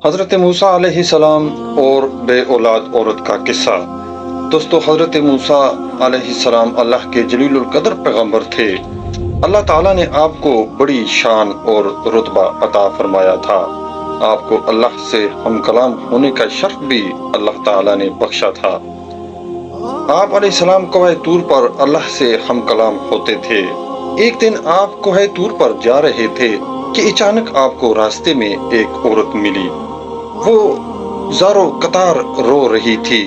حضرت موسیٰ علیہ السلام اور بے اولاد عورت کا قصہ۔ دوستو، حضرت موسیٰ علیہ السلام اللہ کے جلیل القدر پیغمبر تھے۔ اللہ تعالیٰ نے آپ کو بڑی شان اور رتبہ عطا فرمایا تھا۔ آپ کو اللہ سے ہم کلام ہونے کا شرف بھی اللہ تعالیٰ نے بخشا تھا۔ آپ علیہ السلام کوہ طور پر اللہ سے ہم کلام ہوتے تھے۔ ایک دن آپ کوہ طور پر جا رہے تھے کہ اچانک آپ کو راستے میں ایک عورت ملی۔ وہ زارو قطار رو رہی تھی۔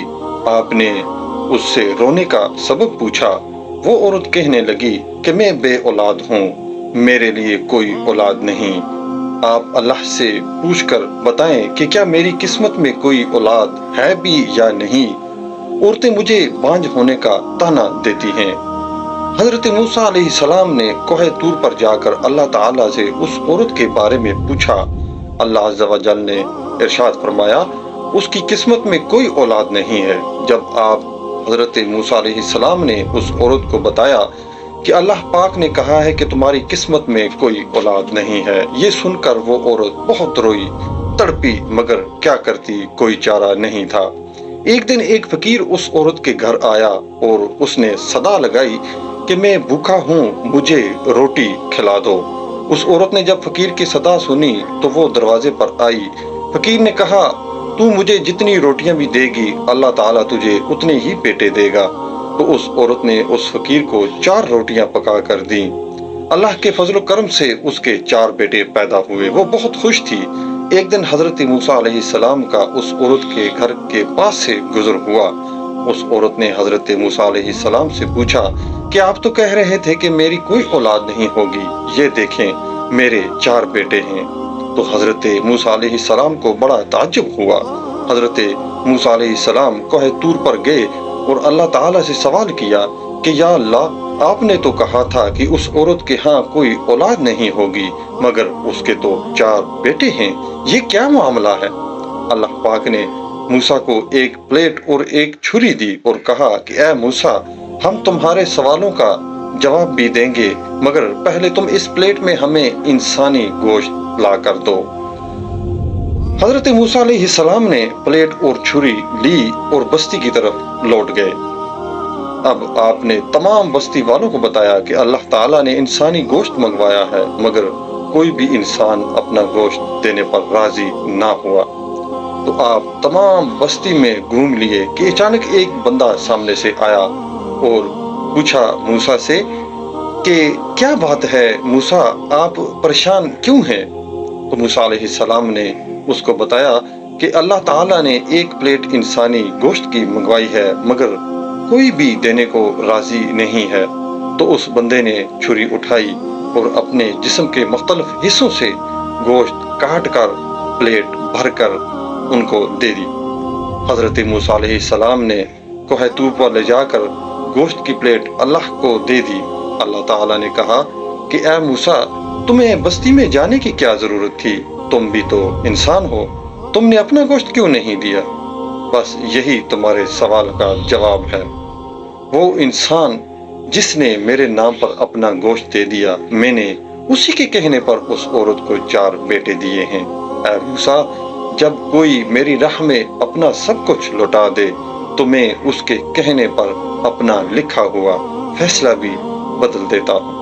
آپ نے اس سے رونے کا سبب پوچھا۔ وہ عورت کہنے لگی کہ میں بے اولاد ہوں، میرے لیے کوئی اولاد نہیں۔ آپ اللہ سے پوچھ کر بتائیں کہ کیا میری قسمت میں کوئی اولاد ہے بھی یا نہیں؟ عورتیں مجھے بانجھ ہونے کا طعنہ دیتی ہیں۔ حضرت موسیٰ علیہ السلام نے کوہ طور پر جا کر اللہ تعالیٰ سے اس عورت کے بارے میں پوچھا۔ اللہ عز و جل نے ارشاد فرمایا، اس کی قسمت میں کوئی اولاد نہیں ہے۔ جب آپ حضرت موسیٰ علیہ السلام نے اس عورت کو بتایا کہ اللہ پاک نے کہا ہے کہ تمہاری قسمت میں کوئی اولاد نہیں ہے، یہ سن کر وہ عورت بہت روئی، تڑپی، مگر کیا کرتی، کوئی چارہ نہیں تھا۔ ایک دن ایک فقیر اس عورت کے گھر آیا اور اس نے صدا لگائی کہ میں بھوکا ہوں، مجھے روٹی کھلا دو۔ اس عورت نے جب فقیر کی صدا سنی تو وہ دروازے پر آئی۔ فقیر نے کہا، تو مجھے جتنی روٹیاں بھی دے گی اللہ تعالیٰ تجھے اتنے ہی بیٹے دے گا۔ تو اس عورت نے اس فقیر کو 4 روٹیاں پکا کر دیں۔ اللہ کے فضل و کرم سے اس کے 4 بیٹے پیدا ہوئے۔ وہ بہت خوش تھی۔ ایک دن حضرت موسیٰ علیہ السلام کا اس عورت کے گھر کے پاس سے گزر ہوا۔ اس عورت نے حضرت موسیٰ علیہ السلام سے پوچھا کہ آپ تو کہہ رہے تھے کہ میری کوئی اولاد نہیں ہوگی، یہ دیکھیں میرے 4 بیٹے ہیں۔ تو حضرت موسیٰ علیہ السلام کو بڑا تعجب ہوا۔ حضرت موسیٰ علیہ السلام کوہ طور پر گئے اور اللہ تعالیٰ سے سوال کیا کہ یا اللہ، آپ نے تو کہا تھا کہ اس عورت کے ہاں کوئی اولاد نہیں ہوگی، مگر اس کے تو 4 بیٹے ہیں، یہ کیا معاملہ ہے؟ اللہ پاک نے موسیٰ کو ایک پلیٹ اور ایک چھری دی اور کہا کہ اے موسیٰ، ہم تمہارے سوالوں کا جواب بھی دیں گے، مگر پہلے تم اس پلیٹ میں ہمیں انسانی گوشت لا کر دو۔ حضرت موسیٰ علیہ السلام نے پلیٹ اور چھری لی اور بستی کی طرف لوٹ گئے۔ اب آپ نے تمام بستی والوں کو بتایا کہ اللہ تعالیٰ نے انسانی گوشت منگوایا ہے، مگر کوئی بھی انسان اپنا گوشت دینے پر راضی نہ ہوا۔ تو آپ تمام بستی میں گھوم لیے کہ اچانک ایک بندہ سامنے سے آیا اور پوچھا موسیٰ سے کہ کیا بات ہے موسیٰ، آپ پریشان کیوں ہیں؟ تو موسیٰ علیہ السلام نے اس کو بتایا کہ اللہ تعالیٰ نے ایک پلیٹ انسانی گوشت کی منگوائی ہے، مگر کوئی بھی دینے کو راضی نہیں ہے۔ تو اس بندے نے چھری اٹھائی اور اپنے جسم کے مختلف حصوں سے گوشت کاٹ کر پلیٹ بھر کر ان کو دے دی۔ حضرت موسیٰ علیہ السلام نے کوہ طور پر لے جا کر گوشت کی پلیٹ اللہ کو دے دی۔ اللہ تعالیٰ نے کہا کہ اے موسیٰ، تمہیں بستی میں جانے کی کیا ضرورت تھی؟ تم بھی تو انسان ہو، تم نے اپنا گوشت کیوں نہیں دیا؟ بس یہی تمہارے سوال کا جواب ہے۔ وہ انسان جس نے میرے نام پر اپنا گوشت دے دیا، میں نے اسی کے کہنے پر اس عورت کو 4 بیٹے دیے ہیں۔ اے موسیٰ، جب کوئی میری راہ میں اپنا سب کچھ لوٹا دے تو میں اس کے کہنے پر اپنا لکھا ہوا فیصلہ بھی بدل دیتا ہوں۔